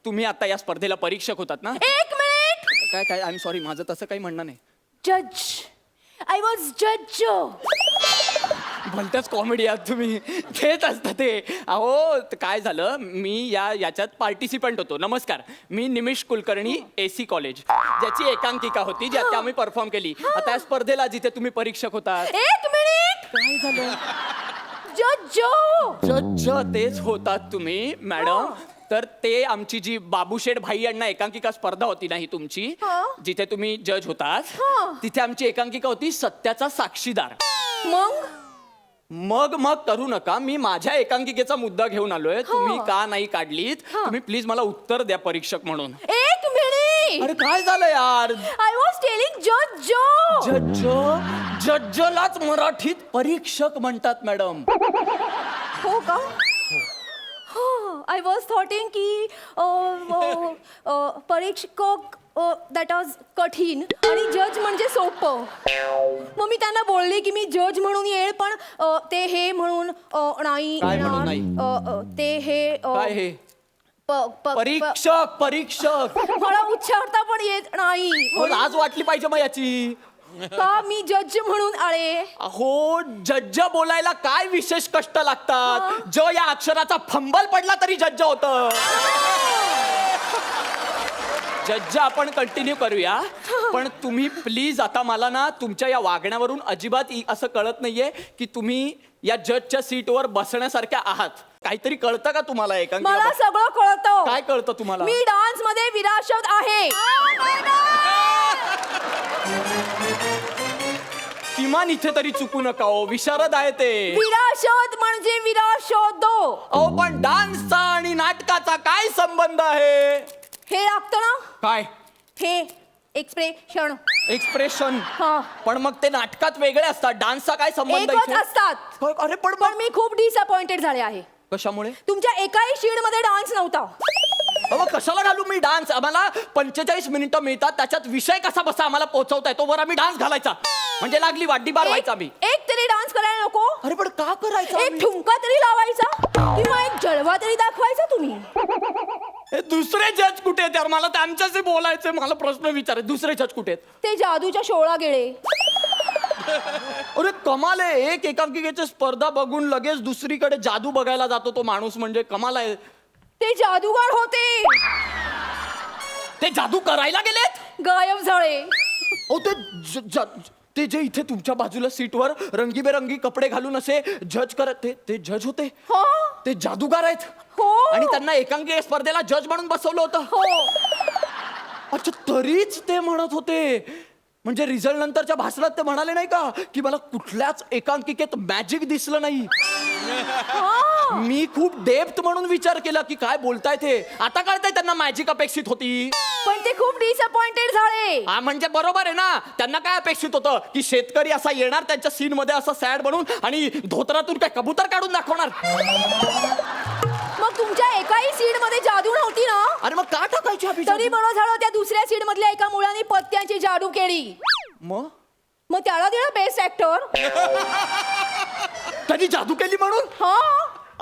तुम्ही आता या स्पर्धेला परीक्षक होतात ना? 1 मिनिट. काय आय एम सॉरी माझं तसं काही म्हणणं नाही. जज आय वॉज जज. भलत्याच कॉमेडी आहात तुम्ही. घेत असता ते. अहो काय झालं मी याच्यात पार्टिसिपंट होतो. नमस्कार मी निमिष कुलकर्णी AC कॉलेज ज्याची एकांकिका होती ज्यात आम्ही परफॉर्म केली. आता या स्पर्धेला जिथे तुम्ही परीक्षक होता. 1 मिनिट. काय झालं? जज तेच होतात तुम्ही मॅडम. तर ते आमची जी बाबूशेठ भाई यांना एकांकिका स्पर्धा होती नाही तुमची जिथे तुम्ही जज होतात तिथे आमची एकांकिका होती सत्याचा साक्षीदार. मग करू नका. मी माझ्या एकांकिकेचा मुद्दा घेऊन आलोय. तुम्ही का नाही काढलीत? तुम्ही प्लीज मला उत्तर द्या परीक्षक म्हणून. 1 मिनिट. अरे काय झालं यार? आय वॉज टेलिंग जजलाच मराठीत परीक्षक म्हणतात मॅडम. हो का? आय वॉज थॉटिंग की परीक्षक दॅट वॉज कठीण आणि जज म्हणजे सोपं. मग मी त्यांना बोलली की मी जज म्हणून येईल पण ते हे म्हणून नाही काय म्हणून नाही? ते हे काय हे? परीक्षक मला उच्चारता पण येत नाही. आज वाटली पाहिजे मग याची. का मी जज म्हणून आले? अहो जज्ज बोलायला काय विशेष कष्ट लागतात. या अक्षराचा फंबल पडला तरी जज्ज होत. जज्ज आपण कंटिन्यू करूया पण तुम्ही प्लीज आता मला ना तुमच्या या वागण्यावरून अजिबात असं कळत नाहीये की तुम्ही या जजच्या सीटवर बसण्यासारख्या आहात. काहीतरी कळतं का तुम्हाला? मला सगळं कळतं. काय कळतं तुम्हाला? मी डान्स मध्ये विराशत आहे. किमान इथे तरी चुकू नका हो. विशारद आहे ते. विराशोध म्हणजे विराशोधो. अहो पण डान्सचा आणि नाटकाचा काय संबंध आहे? हे लागतं ना. काय? हे एक्सप्रेशन. पण मग ते नाटकात वेगळे असतात. डान्सचा काय संबंध एकच असतात. अरे पण मी खूप डिसअपॉइंटेड झाले आहे. कशामुळे? तुमच्या एकाही शीड मध्ये डान्स नव्हता. कशाला घालू मी डान्स? आम्हाला 45 मिनिटं मिळतात, त्याच्यात विषय कसा बसा आम्हाला पोहोचवताय, तोवर आम्ही डान्स घालायचा. म्हणजे लागली वाड्डी बार व्हायचा मी. एक तरी डान्स करायला नको? अरे पण का करायचं एक आम्ही? ठुमका तरी लावायचा किंवा एक जलवा तरी दाखवायचा तुम्ही. हे दुसरे जज कुठे आहेत यार? मला त्यांच्याशी बोलायचंय, मला प्रश्न विचारायचे. दुसरे जज कुठे आहेत? ते जादूच्या शोळा गेले. अरे कमाल आहे, एक एकांकिकेची स्पर्धा बघून लगेच दुसरीकडे जादू बघायला जातो तो माणूस, म्हणजे कमाल आहे. ते जादूगार होते, ते जादू करायला गेलेत? गायब झाले. ओ ते जे इथे तुमच्या बाजूला सीटवर रंगीबेरंगी कपडे घालून असे जज करत, ते जज होते? हो ते जादूगार आहेत? हो. आणि त्यांना एकांकी स्पर्धेला जज म्हणून बसवलं होतं? हो. अच्छा, तरीच ते म्हणत होते. म्हणजे रिझल्ट नंतरच्या भाषणात ते म्हणाले नाही का की मला कुठल्याच एकांकिकेत मॅजिक दिसलं नाही. मी खूप डेप्थ म्हणून विचार केला की काय बोलताय ते. आता कळतंय त्यांना मॅजिक अपेक्षित होती. पण ते खूप डिसअपॉइंटेड झाले. हा म्हणजे बरोबर आहे ना. त्यांना काय अपेक्षित होतं की शेतकरी असा येणार त्यांच्या सीन मध्ये असा सॅड बनून आणि धोतरातून काय कबूतर काढून दाखवणार. मग तुमच्या एकाही सीड मध्ये जादू नव्हती ना? अरे मग का टाकायची अभिषेक? तरी बरं झालं त्या दुसऱ्या सीड मधल्या एका मुलाने पत्त्यांची जादू केली. मग त्याला दिला बेस्ट ऍक्टर. त्यांनी जादू केली म्हणून? हा.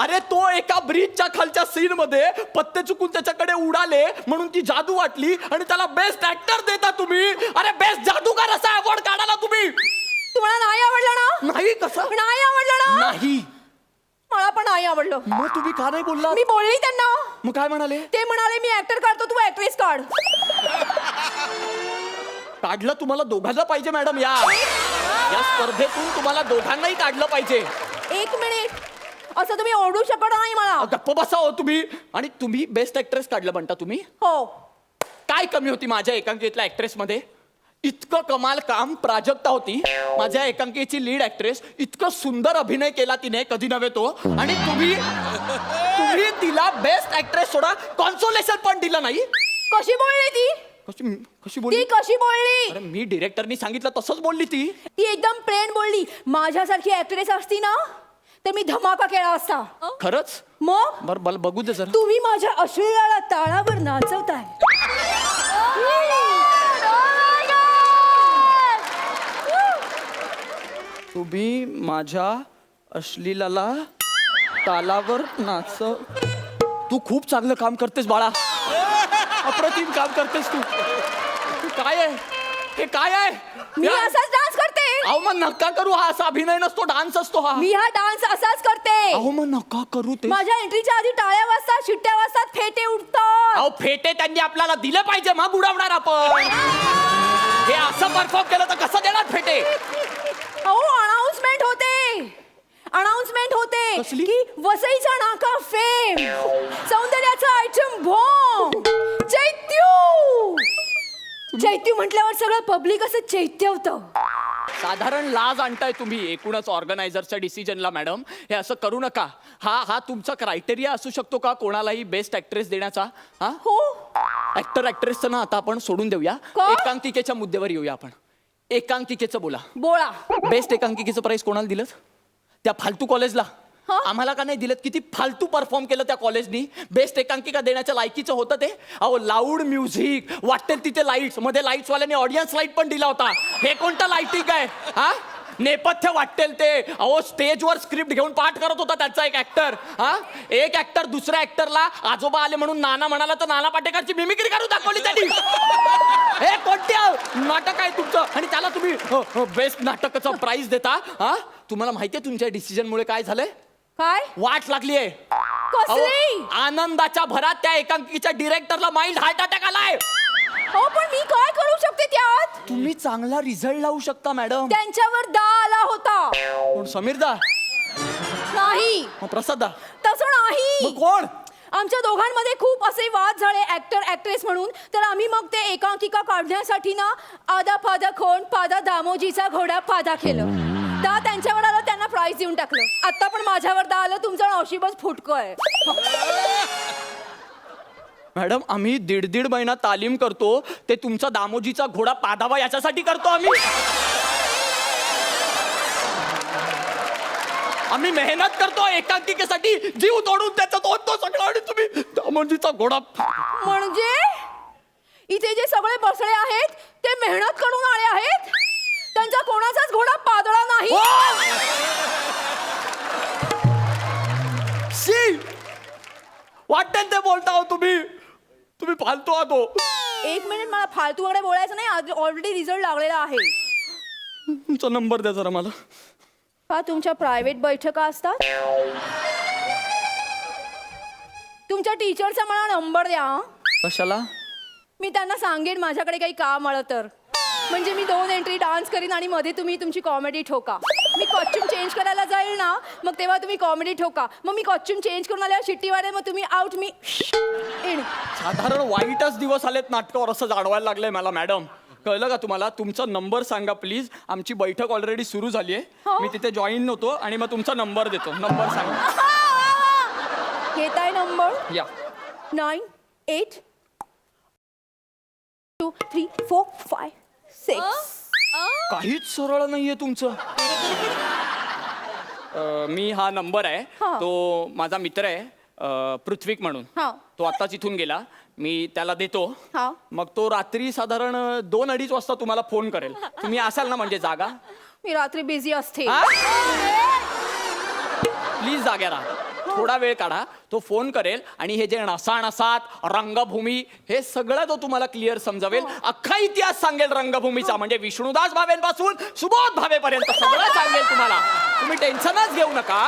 अरे तो एका ब्रिजच्या खालच्या सीन मध्ये पत्ते चुकून त्याच्याकडे उडाले म्हणून ती जादू वाटली आणि त्याला बेस्ट ऍक्टर देता तुम्ही. अरे बेस्ट जादूगार असा अवॉर्ड काढाला तुम्ही. तुम्हाला नाही आवडलं ना? नाही. कसं नाही आवडलं ना? नाही. मला पण नाही आवडलं. मग तुम्ही का नाही बोलला? मी बोलली त्यांना. मग काय म्हणाले? ते म्हणाले मी ऍक्टर काढतो, तू ऍक्ट्रेस काढ. काढलं तुम्हाला दोघांना पाहिजे मॅडम. या स्पर्धेतून तुम्हाला दोघांनाही काढलं पाहिजे. एक मिनिट, असं तुम्ही ओरडू शकत नाही मला. गप्प बसा हो तुम्ही. आणि तुम्ही बेस्ट ऍक्ट्रेस काढलं म्हणता तुम्ही? हो. काय कमी होती माझ्या एकांकिकेतल्या ऍक्ट्रेस मध्ये? इतकं कमाल काम प्राजक्ता होती माझ्या एकांकिकेची लीड ऍक्ट्रेस. इतकं सुंदर अभिनय केला तिने, कधी नव्हे तो. आणि तुम्ही तिला बेस्ट ऍक्ट्रेस सोडा कॉन्सोलेशन पण दिलं नाही. कशी बोलली ती? कशी बोलली? ती कशी बोलली? अरे मी डिरेक्टरनी सांगितलं तसंच बोलली ती. ती एकदम प्लेन बोलली. माझ्यासारखी ऍक्ट्रेस असती ना तर मी धमाका केला असता. खरंच? मग बरं बघू दे जरा. तुम्ही माझ्या अश्लीलाला ताळावर नाचवताय. तुम्ही माझ्या अश्लीलाला तालावर नाचव. तू खूप चांगलं काम करतेस बाळा. अप्रतिम काम करतेस तू. काय आहे हे? काय आहे? मी असाच डान्स करते. अहो मग नका करू. हा असा अभिनय नसतो, डान्स असतो हा. मी हा डान्स असाच करते. अहो मग नका करू ते. माझ्या एंट्रीच्या आधी टाळ्या वाजतात, शिट्ट्या वाजतात, फेटे उठतात. अहो फेटे त्यांनी आपल्याला दिले पाहिजे, मग उडवणार आपण. हे असं परफॉर्म केलं तर कसं देणार फेटे? अहो अनाउन्समेंट होते कसली? की वसईचा नाका फेम, सौंदर्याचा आयटम बॉम्ब, चैत्य म्हटल्यावर सगळं पब्लिक असं चैत्य होतं. साधारण लाज आणताय तुम्ही एकूणच ऑर्गनायझरच्या डिसिजनला मॅडम. हे असं करू नका. हा तुमचा क्रायटेरिया असू शकतो का कोणालाही बेस्ट ऍक्ट्रेस देण्याचा? हा हो. ऍक्टर ऍक्ट्रेसचं ना आता आपण सोडून देऊया. का? एकांकिकेच्या मुद्द्यावर येऊया आपण. एकांकिकेचं बोळा. बेस्ट एकांकिकेचं प्राइस कोणाला दिलं? त्या फालतू कॉलेजला. आम्हाला का नाही दिलं? किती फालतू परफॉर्म केलं त्या कॉलेजनी. बेस्ट एकांकिका देण्याच्या लायकीचं होतं ते. अहो लाऊड म्युझिक, वाटेल तिथे लाईट्स, मध्ये लाईट्सवाल्याने ऑडियन्स लाईट पण दिला होता. हे कोणतं लाईटिंग आहे? हा नेपथ्य वाटेल ते. अहो स्टेजवर स्क्रिप्ट घेऊन पाठ करत होता त्यांचा एक ऍक्टर. एक ऍक्टर दुसऱ्या ऍक्टरला आजोबा आले म्हणून नाना म्हणाला तर नाना पाटेकरची मिमिक्री करून दाखवली त्यांनी. हे कोणते नाटक आहे तुमचं? आणि त्याला तुम्ही बेस्ट नाटकाचं प्राइज देता? तुम्हाला माहितीये तुमच्या डिसिजनमुळे काय झालंय? काय वाट लागलीये. कसली? आनंदाच्या भरात त्या एकांकिकेच्या डिरेक्टरला माइल्ड हार्ट अटॅक आलाय. हो पण मी काय करू शकते त्यात? तुम्ही चांगला रिझल्ट लावू शकता मॅडम. त्यांच्यावर दा आला होता. कोण? समीर दा? नाही. प्रसाद दा? तसं नाही. मग कोण? आमच्या दोघांमध्ये खूप असे वाद झाले ऍक्टर ऍक्ट्रेस म्हणून. तर आम्ही मग ते एकांकिका काढण्यासाठी ना आदा फादा खोंड पादा दामोजीचा घोडा पादा केलं. दा त्यांच्यावर आलं, त्यांना प्राइज देऊन टाकलं. आता पण माझ्यावर दा आलं. तुमचं नशीबच फुटकं आहे. मॅडम आम्ही दीड महिना तालीम करतो. ते तुमचा दामोजीचा घोडा पादावा याच्यासाठी करतो आम्ही. आम्ही मेहनत करतो एकांकिकेसाठी, जीव तोडून त्याचा तो सगळं, आणि तुम्ही दामोदीचा घोडा. म्हणजे इथे जे सगळे बसले आहेत ते मेहनत करून आले आहेत, त्यांचा कोणाचाच घोडा पादळा नाही. शी वाटेल ते बोलता हो तुम्ही फालतू आहात हो. एक मिनिट, मला फालतू वगैरे बोलायचं नाही, ऑलरेडी रिझल्ट लागलेला आहे. तुमचा नंबर द्या जरा मला. का तुमच्या प्रायव्हेट बैठका असतात? तुमच्या टीचरचा मला नंबर द्या. कशाला? मी त्यांना सांगेन माझ्याकडे काही काम आलं तर. म्हणजे मी 2 एंट्री डान्स करीन आणि मध्ये तुम्ही तुमची कॉमेडी ठोका. मी कॉस्ट्युम चेंज करायला जाईल ना, मग तेव्हा तुम्ही कॉमेडी ठोका. मग मी कॉस्ट्युम चेंज करून आल्यावर शिट्टी वाढेल, मग तुम्ही आउट, मी इन. साधारण वाईटच दिवस आलेत नाटकावर असं जाणवायला लागलंय मला. मॅडम कळलं का तुम्हाला? तुमचा नंबर सांगा प्लीज. आमची बैठक ऑलरेडी सुरू झाली आहे. मी तिथे जॉईन नव्हतो आणि मग तुमचा नंबर देतो. नंबर सांगा. घेताय नंबर? या. 9 8 2 3 4 5 6. काहीच सरळ नाहीये तुमचं. मी हा नंबर आहे हा. तो माझा मित्र आहे पृथ्वीक म्हणून. हा. तो आत्ताच इथून गेला. मी त्याला देतो. हा. मग तो रात्री साधारण 2-2:30 वाजता तुम्हाला फोन करेल. तुम्ही असाल ना म्हणजे जागा? मी रात्री बिझी असते. प्लीज जाग्या राहा, थोडा वेळ काढा. तो फोन करेल आणि हे जे नसानसात रंगभूमी हे सगळं तो तुम्हाला क्लिअर समजावेल. अख्खा इतिहास सांगेल रंगभूमीचा, म्हणजे विष्णुदास भावेंपासून सुबोध भावेपर्यंत सगळं सांगेल तुम्हाला. तुम्ही टेन्शनच घेऊ नका.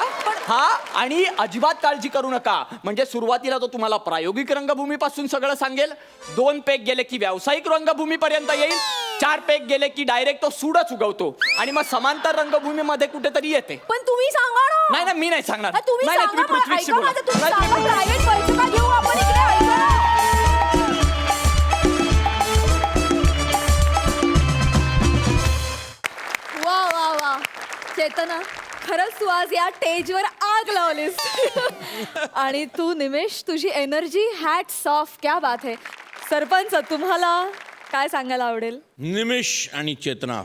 हा, आणि अजिबात काळजी करू नका. म्हणजे सुरुवातीला तो तुम्हाला प्रायोगिक रंगभूमीपासून सगळं सांगेल. 2 पेग गेले की व्यावसायिक रंगभूमीपर्यंत येईल. 4 पेग गेले की डायरेक्ट तो सूडच उगवतो आणि मग समांतर रंगभूमीमध्ये कुठेतरी येते. पण तुम्ही सांगा ना. नाही नाही, मी नाही सांगणार. तुम्ही नाही नाही, सांगा, तुम्ही पृथ्वीशी ऐका बोला. माझं, तुम्ही नाही, सांगा, तुम्ही पृथ्वी- private बैठका घेऊ आपण इकडे, ऐका ना. वा वा वा चेतना, खरंच तू आज या स्टेजवर आग लावलीस. आणि तू निमेश, तुझी एनर्जी, हॅट्स ऑफ, क्या बात है. सरपंच, तुम्हाला काय सांगायला आवडेल? निमिष आणि चेतना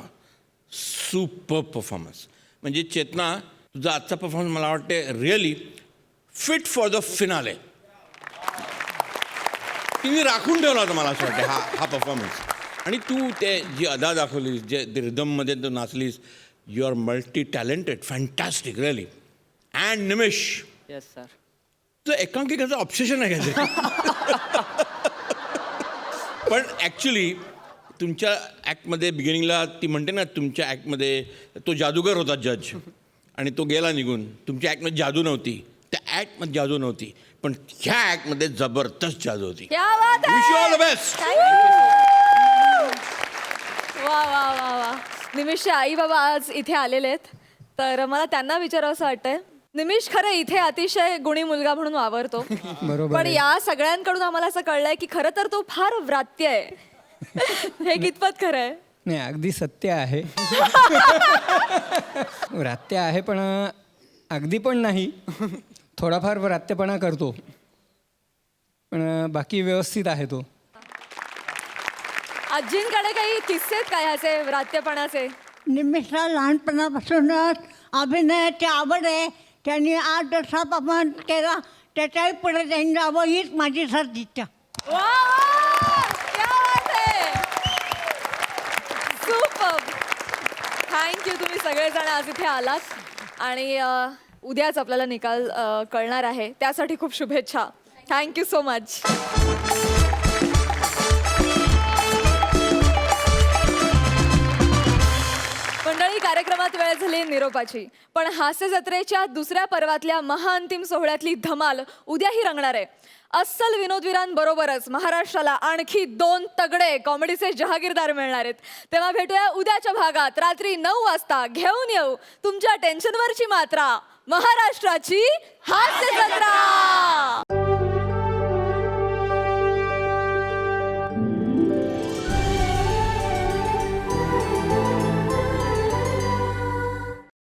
सुपर परफॉर्मन्स. म्हणजे चेतना, तुझा आजचा परफॉर्मन्स मला वाटते really fit for the finale. तिने राखून ठेवला होता मला असं वाटतं हा परफॉर्मन्स. आणि तू ते जी अदा दाखवलीस, जे रिदममध्ये तू नाचलीस, you are multi talented, fantastic really. And Nimish, yes sir. तुझं एकांकिकाचं ऑब्सेशन आहे का ते? पण ॲक्च्युली तुमच्या ॲक्टमध्ये बिगिनिंगला ती म्हणते ना, तुमच्या ॲक्टमध्ये तो जादूगर होता जज आणि तो गेला निघून. तुमच्या ॲक्टमध्ये जादू नव्हती, त्या ॲक्टमध्ये जादू नव्हती, पण ह्या ॲक्टमध्ये जबरदस्त जादू होती. क्या बात है. Wish you all the best. वा वा वा वा. निमिषचे आई बाबा आज इथे आलेले आहेत, तर मला त्यांना विचारावं असं वाटतंय. निमिष खरं इथे अतिशय गुणी मुलगा म्हणून वावरतो, पण या सगळ्यांकडून आम्हाला असं कळलंय की खरं तर तो फार व्रात्य आहे. हे कितपत खरं आहे? नाही, अगदी सत्य आहे. व्रात्य आहे, पण अगदी पण नाही. थोडाफार व्रात्यपणा करतो, पण बाकी व्यवस्थित आहे तो. आजींकडे काही किस्से आहेत काय ह्याचे व्रात्यपणाचे? निमिषला लहानपणापासूनच अभिनयाची आवड आहे. त्यांनी 8 वर्षा परफॉर्मन्स केला, त्याच्याही पुढे त्यांनी जावं हीच माझी सदिच्छा. सुपर. थँक्यू, तुम्ही सगळेजण आज इथे आलात आणि उद्याच आपल्याला निकाल कळणार आहे, त्यासाठी खूप शुभेच्छा. Thank you so much. मंडळी, कार्यक्रमात वेळ झाली निरोपाची, पण हास्य जत्रेच्या दुसऱ्या पर्वातल्या महाअंतिम सोहळ्यातली धमाल उद्याही रंगणार आहे. अस्सल विनोदवीरांबरोबरच महाराष्ट्राला आणखी 2 तगडे कॉमेडीचे जहागीरदार मिळणार आहेत. तेव्हा भेटूया उद्याच्या भागात रात्री 9 वाजता. घेऊन येऊ तुमच्या टेन्शनवरची मात्रा, महाराष्ट्राची हास्य जत्रा.